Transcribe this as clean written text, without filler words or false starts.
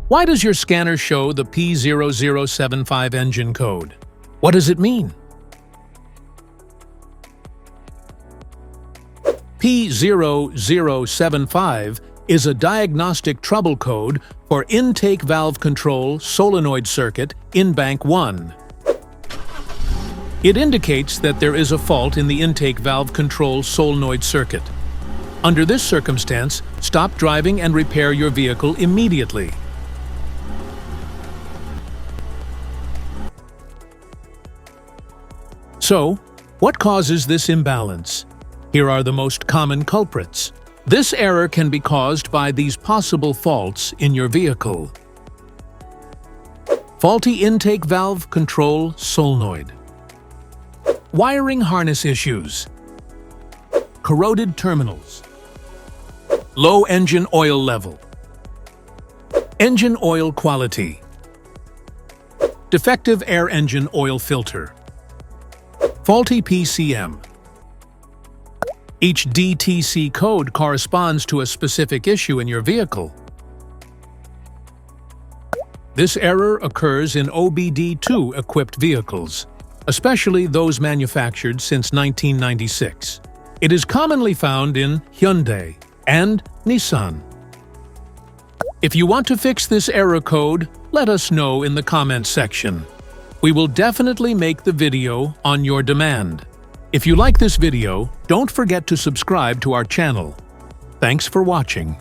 Why does your scanner show the P0075 engine code? What does it mean? P0075 is a diagnostic trouble code for intake valve control solenoid circuit in bank 1. It indicates that there is a fault in the intake valve control solenoid circuit. Under this circumstance, stop driving and repair your vehicle immediately. So, what causes this imbalance? Here are the most common culprits. This error can be caused by these possible faults in your vehicle. Faulty intake valve control solenoid. Wiring harness issues. Corroded terminals. Low engine oil level. Engine oil quality. Defective air engine oil filter. Faulty PCM. Each DTC code corresponds to a specific issue in your vehicle. This error occurs in OBD2 equipped vehicles, especially those manufactured since 1996. It is commonly found in Hyundai and Nissan. If you want to fix this error code, let us know in the comments section. We will definitely make the video on your demand. If you like this video, don't forget to subscribe to our channel. Thanks for watching.